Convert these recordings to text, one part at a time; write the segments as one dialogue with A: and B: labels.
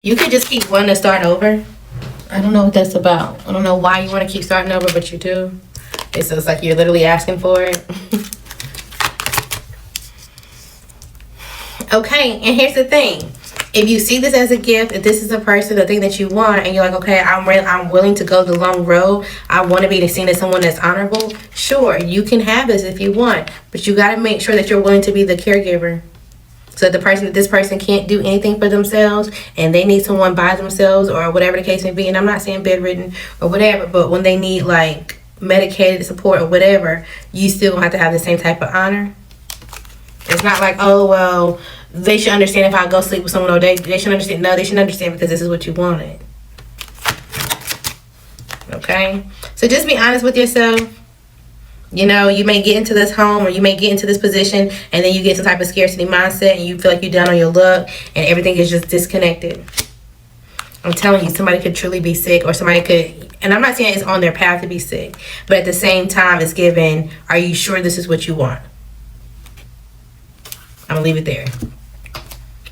A: You could just keep wanting to start over. I don't know what that's about. I don't know why you want to keep starting over, but you do. It's just like you're literally asking for it. Okay, and here's the thing. If you see this as a gift, if this is a person, the thing that you want, and you're like, okay, I'm willing to go the long road. I want to be seen as someone that's honorable. Sure, you can have this if you want, but you got to make sure that you're willing to be the caregiver. So this person can't do anything for themselves, and they need someone by themselves, or whatever the case may be. And I'm not saying bedridden or whatever, but when they need like medicated support or whatever, you still have to have the same type of honor. It's not like, oh well, they should understand if I go sleep with someone, or they should understand. No, they should understand because this is what you wanted. Okay, so just be honest with yourself. You know, you may get into this home, or you may get into this position, and then you get some type of scarcity mindset, and you feel like you're down on your luck, and everything is just disconnected. I'm telling you, somebody could truly be sick, or somebody could, and I'm not saying it's on their path to be sick, but at the same time, it's given, are you sure this is what you want? I'm gonna leave it there.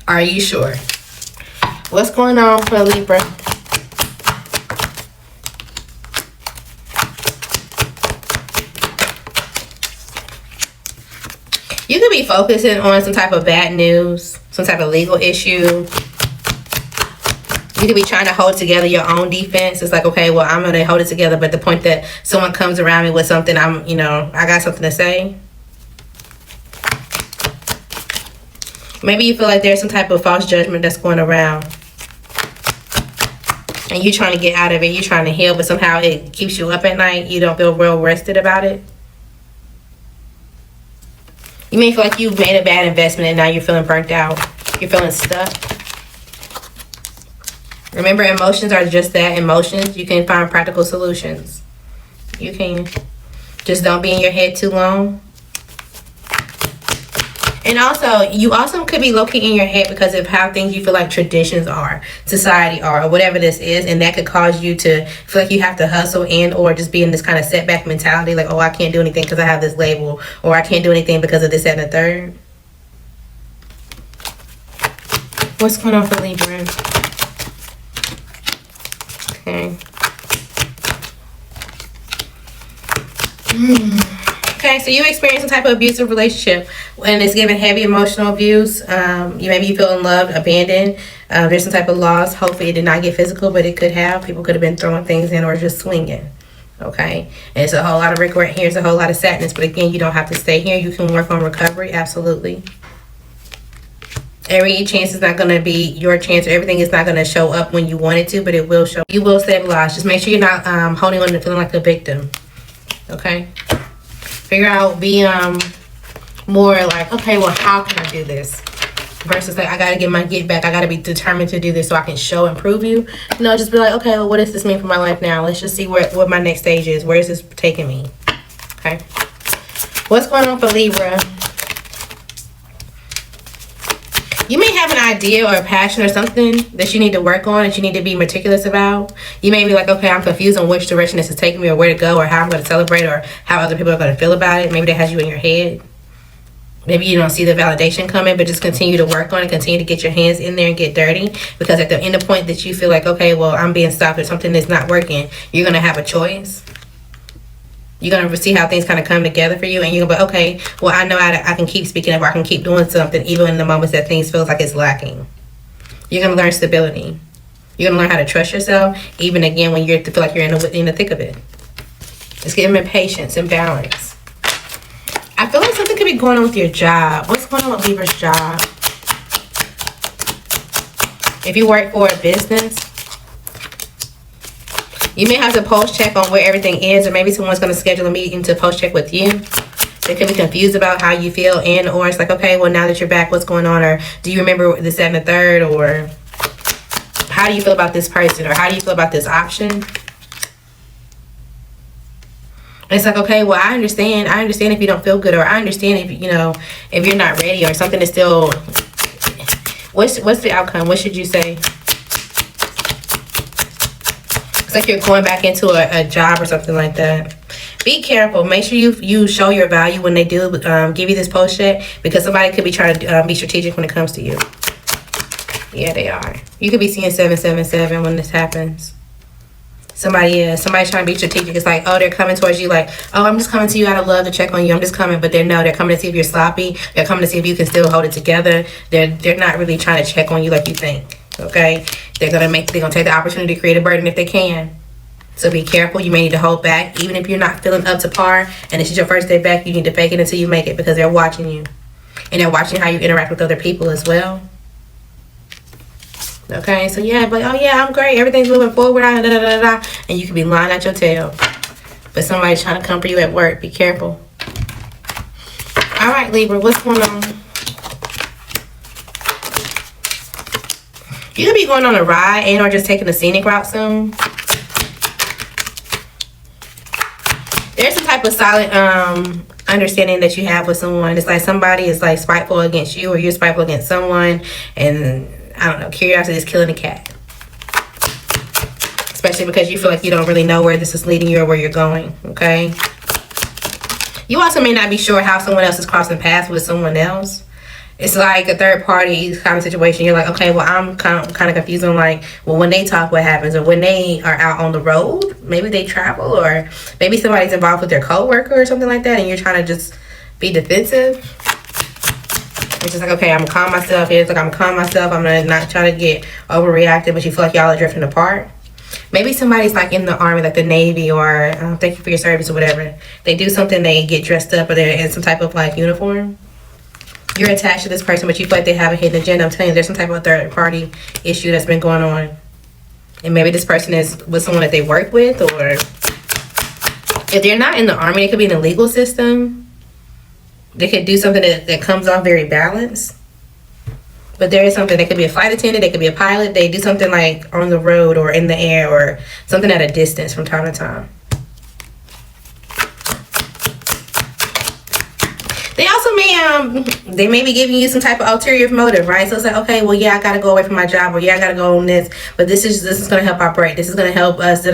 A: Are you sure? What's going on for Libra? You could be focusing on some type of bad news, some type of legal issue. You could be trying to hold together your own defense. It's like, okay, well, I'm going to hold it together, but the point that someone comes around me with something, I got something to say. Maybe you feel like there's some type of false judgment that's going around, and you're trying to get out of it. You're trying to heal, but somehow it keeps you up at night. You don't feel real rested about it. You may feel like you've made a bad investment and now you're feeling burnt out. You're feeling stuck. Remember, emotions are just that, emotions. You can find practical solutions. You can. Just don't be in your head too long. And also, you also could be located in your head because of how things you feel like traditions are, society are, or whatever this is. And that could cause you to feel like you have to hustle and or just be in this kind of setback mentality. Like, oh, I can't do anything because I have this label. Or I can't do anything because of this, that, and the third. What's going on for Libra? Okay. Okay, so you experience some type of abusive relationship, and it's giving heavy emotional abuse. Maybe you feel in love, abandoned. There's some type of loss. Hopefully it did not get physical, but it could have. People could have been throwing things in or just swinging. Okay, and it's a whole lot of regret here. It's a whole lot of sadness. But again, you don't have to stay here. You can work on recovery. Absolutely. Every chance is not going to be your chance, or everything is not going to show up when you want it to, but it will show. You will stabilize. Just make sure you're not holding on to feeling like a victim. Okay. Figure out, be more like, okay, well, how can I do this? Versus like, I gotta get back. I gotta be determined to do this so I can show and prove you. No, just be like, okay, well, what does this mean for my life now? Let's just see what my next stage is. Where is this taking me? Okay. What's going on for Libra? You may have an idea or a passion or something that you need to work on, that you need to be meticulous about. You may be like, okay, I'm confused on which direction this is taking me, or where to go, or how I'm going to celebrate, or how other people are going to feel about it. Maybe that has you in your head. Maybe you don't see the validation coming, but just continue to work on it. Continue to get your hands in there and get dirty. Because at the end of the point that you feel like, okay, well, I'm being stopped or something that's not working, you're going to have a choice. You're going to see how things kind of come together for you. And you're going to be, okay, well, I know I can keep speaking up, or I can keep doing something even in the moments that things feels like it's lacking. You're going to learn stability. You're going to learn how to trust yourself, even again when you feel like you're in the thick of it. Just give them patience and balance. I feel like something could be going on with your job. What's going on with Libra's job? If you work for a business, you may have to post check on where everything is, or maybe someone's going to schedule a meeting to post check with you. They could be confused about how you feel, and or it's like, okay, well, now that you're back, what's going on? Or do you remember this, that, and the third? Or how do you feel about this person? Or how do you feel about this option? And it's like, okay, well, I understand if you don't feel good, or I understand if if you're not ready, or something is still. What's the outcome? What should you say? It's like you're going back into a job or something like that. Be careful. Make sure you show your value when they do give you this post check, because somebody could be trying to be strategic when it comes to you. Yeah, they are. You could be seeing 777 when this happens. Somebody's trying to be strategic. It's like, oh, they're coming towards you like, oh, I'm just coming to you out of love to check on you. I'm just coming. But they're coming to see if you're sloppy. They're coming to see if you can still hold it together. They're not really trying to check on you like you think. Okay? They're gonna take the opportunity to create a burden if they can. So be careful. You may need to hold back. Even if you're not feeling up to par and this is your first day back, you need to fake it until you make it, because they're watching you. And they're watching how you interact with other people as well. Okay, so yeah, but oh yeah, I'm great. Everything's moving forward. And you can be lying at your tail. But somebody's trying to come for you at work. Be careful. All right, Libra, what's going on? You could be going on a ride and or just taking a scenic route soon. There's some type of silent understanding that you have with someone. It's like somebody is like spiteful against you, or you're spiteful against someone, and I don't know, curiosity is killing the cat. Especially because you feel like you don't really know where this is leading you or where you're going, okay? You also may not be sure how someone else is crossing paths with someone else. It's like a third party kind of situation. You're like, okay, well, I'm kind of confused on like, well, when they talk, what happens? Or when they are out on the road, maybe they travel, or maybe somebody's involved with their coworker or something like that, and you're trying to just be defensive. It's just like, okay, I'm gonna calm myself. It's like I'm gonna calm myself. I'm gonna not try to get overreactive, but you feel like y'all are drifting apart. Maybe somebody's like in the army, like the Navy, or thank you for your service or whatever. They do something, they get dressed up, or they're in some type of like uniform. You're attached to this person, but you feel like they have a hidden agenda. I'm telling you, there's some type of third party issue that's been going on. And maybe this person is with someone that they work with, or if they're not in the army, they could be in the legal system. They could do something that comes off very balanced. But there is something, they could be a flight attendant, they could be a pilot. They do something like on the road or in the air, or something at a distance from time to time. They also they may be giving you some type of ulterior motive, right? So it's like, okay, well, yeah, I gotta go away from my job, or yeah, I gotta go on this, but this is gonna help our break. This is gonna help us. They're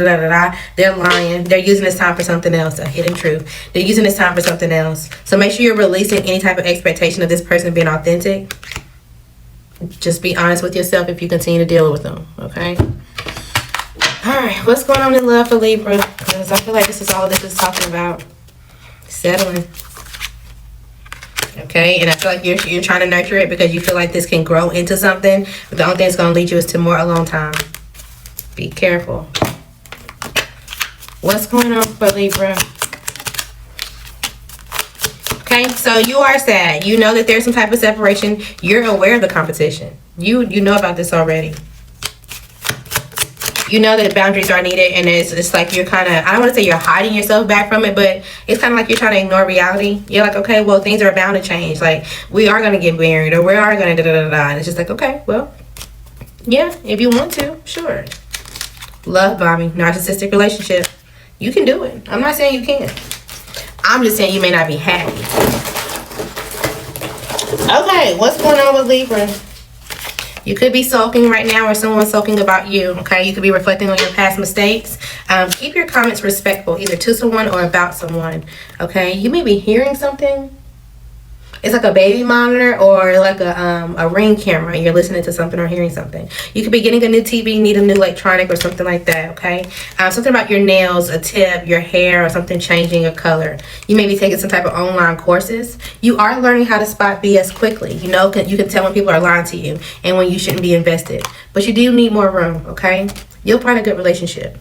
A: lying. They're using this time for something else. A hidden truth. They're using this time for something else. So make sure you're releasing any type of expectation of this person being authentic. Just be honest with yourself if you continue to deal with them. Okay. All right. What's going on in love for Libra? Because I feel like this is all this is talking about. Settling. Okay, and I feel like you're trying to nurture it because you feel like this can grow into something, but the only thing it's going to lead you is to more alone time. Be careful. What's going on for Libra? Okay, so you are sad. You know that there's some type of separation. You're aware of the competition. You know about this already. You know that boundaries are needed, and it's like you're kind of, I don't want to say you're hiding yourself back from it, but it's kind of like you're trying to ignore reality. You're like, okay, well, things are bound to change. Like, we are going to get married, or we are going to da-da-da-da. And it's just like, okay, well, yeah, if you want to, sure. Love bombing, narcissistic relationship. You can do it. I'm not saying you can't. I'm just saying you may not be happy. Okay, what's going on with Libra? You could be sulking right now, or someone's sulking about you, okay? You could be reflecting on your past mistakes. Keep your comments respectful, either to someone or about someone, okay? You may be hearing something. It's like a baby monitor, or like a Ring camera, and you're listening to something or hearing something. You could be getting a new TV, need a new electronic or something like that, okay? Something about your nails, a tip, your hair, or something changing your color. You may be taking some type of online courses. You are learning how to spot BS quickly. You know, you can tell when people are lying to you and when you shouldn't be invested. But you do need more room, okay? You'll find a good relationship.